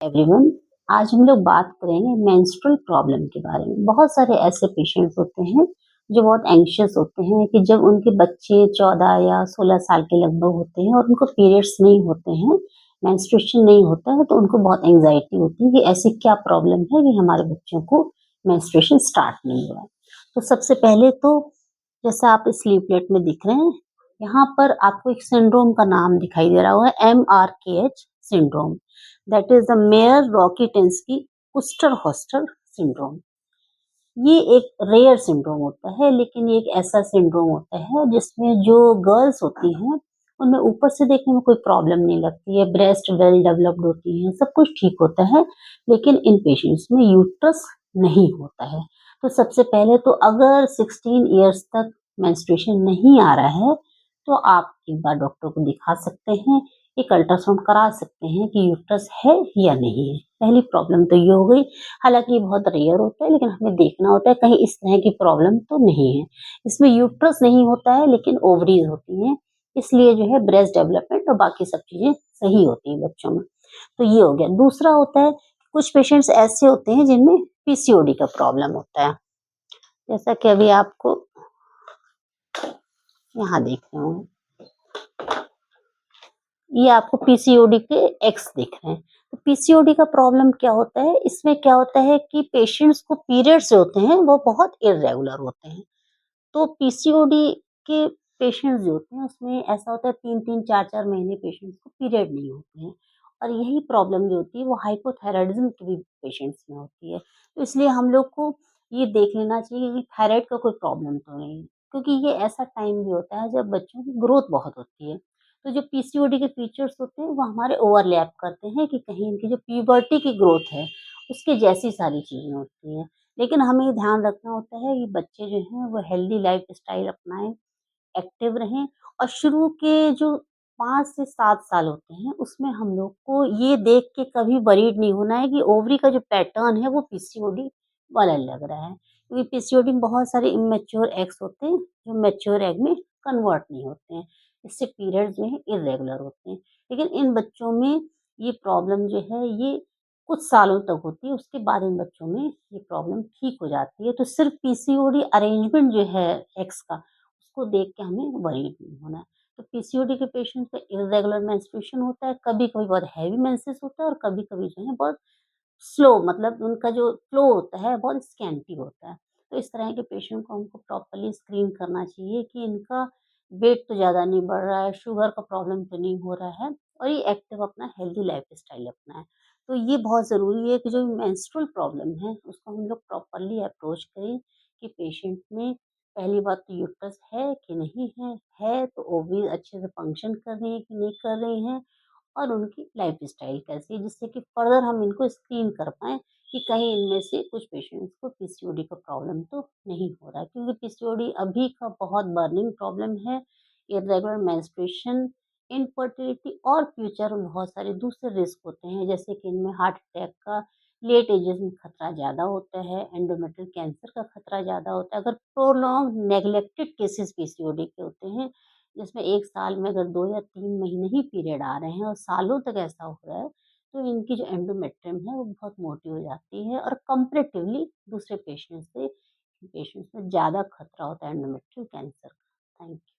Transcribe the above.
Everyone. आज हम लोग बात करेंगे मेंस्ट्रुअल प्रॉब्लम के बारे में। बहुत सारे ऐसे पेशेंट्स होते हैं जो बहुत एंग्शियस होते हैं कि जब उनके बच्चे 14 या 16 साल के लगभग होते हैं और उनको पीरियड्स नहीं होते हैं, मेंस्ट्रुएशन नहीं होता है, तो उनको बहुत एंग्जाइटी होती है कि ऐसी क्या प्रॉब्लम है कि हमारे बच्चों को मेंस्ट्रुएशन स्टार्ट नहीं हुआ है। तो सबसे पहले तो जैसा आप स्लीपलेट में दिख रहे हैं, यहाँ पर आपको एक सिंड्रोम का नाम दिखाई दे रहा होगा, MRKH syndrome. That is the Mayer Rokitansky Kuster Hauser syndrome. ये एक रेयर सिंड्रोम होता है, लेकिन ये एक ऐसा सिंड्रोम होता है जिसमें जो गर्ल्स होती हैं उनमें ऊपर से देखने में कोई प्रॉब्लम नहीं लगती है, ब्रेस्ट वेल डेवलप्ड होती हैं, सब कुछ ठीक होता है, लेकिन इन पेशेंट्स में यूट्रस नहीं होता है। तो सबसे पहले तो अगर 16 इयर्स तक मेंस्ट्रुएशन नहीं आ रहा है, तो आप एक बार डॉक्टर को दिखा सकते हैं, एक अल्ट्रासाउंड करा सकते हैं कि यूट्रस है या नहीं है। पहली प्रॉब्लम तो ये हो गई। हालाँकि ये बहुत रेयर होता है, लेकिन हमें देखना होता है कहीं इस तरह की प्रॉब्लम तो नहीं है। इसमें यूट्रस नहीं होता है, लेकिन ओवरीज़ होती हैं, इसलिए जो है ब्रेस्ट डेवलपमेंट और बाकी सब चीज़ें सही होती हैं बच्चों में। तो ये हो गया। दूसरा होता है, कुछ पेशेंट्स ऐसे होते हैं जिनमें पीसीओडी का प्रॉब्लम होता है। जैसा कि अभी आपको यहाँ देख रहे होंगे, ये आपको पीसीओडी के एक्स दिख रहे हैं। तो पीसीओडी का प्रॉब्लम क्या होता है, इसमें क्या होता है कि पेशेंट्स को पीरियड्स जो होते हैं वो बहुत इर्रेगुलर होते हैं। तो पीसीओडी के पेशेंट्स जो होते हैं उसमें ऐसा होता है 3-3 4-4 महीने पेशेंट्स को पीरियड नहीं होते हैं, और यही प्रॉब्लम जो होती है वो हाइपोथायरायडिज्म के भी पेशेंट्स में होती है। तो इसलिए हम लोग को ये देख लेना चाहिए कि थायराइड का कोई प्रॉब्लम तो नहीं है, क्योंकि ये ऐसा टाइम भी होता है जब बच्चों की ग्रोथ बहुत होती है। तो जो पीसीओडी के फीचर्स होते हैं वो हमारे ओवरलैप करते हैं कि कहीं इनकी जो प्यूबर्टी की ग्रोथ है उसके जैसी सारी चीज़ें होती हैं। लेकिन हमें ये ध्यान रखना होता है कि बच्चे जो हैं वो हेल्दी लाइफ़स्टाइल अपनाएँ, एक्टिव रहें, और शुरू के जो 5 से 7 साल होते हैं उसमें हम लोग को ये देख के कभी वरीड नहीं होना है कि ओवरी का जो पैटर्न है वो पीसीओडी वाला लग रहा है। क्योंकि पीसीओडी में बहुत सारे इमैच्योर एग्स होते हैं जो मैच्योर एग में कन्वर्ट नहीं होते हैं। इससे पीरियड्स जो हैं इर्रेगुलर होते हैं। लेकिन इन बच्चों में ये प्रॉब्लम जो है ये कुछ सालों तक होती है, उसके बाद इन बच्चों में ये प्रॉब्लम ठीक हो जाती है। तो सिर्फ़ पीसीओडी अरेंजमेंट जो है एग्स का, उसको देख के हमें वरीड नहीं होना है। तो पीसीओडी के पेशेंट में इर्रेगुलर मेंस्ट्रुएशन होता है, कभी-कभी बहुत हेवी मेंसेस होता है और कभी-कभी जो है बहुत स्लो, मतलब उनका जो फ्लो होता है बहुत स्कैंटी होता है। तो इस तरह के पेशेंट को हमको प्रॉपर्ली स्क्रीन करना चाहिए कि इनका वेट तो ज़्यादा नहीं बढ़ रहा है, शुगर का प्रॉब्लम तो नहीं हो रहा है, और ये एक्टिव अपना हेल्दी लाइफ़स्टाइल अपनाएँ। तो ये बहुत ज़रूरी है कि जो मेंस्ट्रुअल प्रॉब्लम है उसको हम लोग प्रॉपर्ली अप्रोच करें कि पेशेंट में पहली बात तो यूट्रस है कि नहीं है, है तो ओवरीज अच्छे से फंक्शन कर रही है कि नहीं कर रही हैं, और उनकी लाइफ़स्टाइल कैसी है, जिससे कि फर्दर हम इनको स्क्रीन कर पाएँ कि कहीं इनमें से कुछ पेशेंट्स को पीसीओडी का प्रॉब्लम तो नहीं हो रहा है। क्योंकि पीसीओडी अभी का बहुत बर्निंग प्रॉब्लम है। इर्रेगुलर मेंस्ट्रुएशन, इनफर्टिलिटी और फ्यूचर में बहुत सारे दूसरे रिस्क होते हैं, जैसे कि इनमें हार्ट अटैक का लेट एजेस में खतरा ज़्यादा होता है, एंडोमेट्रियल कैंसर का खतरा ज़्यादा होता है। अगर प्रोलॉन्ग नेग्लेक्टेड केसेस पीसीओडी के होते हैं, जिसमें 1 साल में अगर 2 या 3 महीने ही पीरियड आ रहे हैं और सालों तक ऐसा हो रहा है, तो इनकी जो एंडोमेट्रियम है वो बहुत मोटी हो जाती है, और कंपैरेटिवली दूसरे पेशेंट्स में ज़्यादा खतरा होता है एंडोमेट्रियल कैंसर का। Thank you.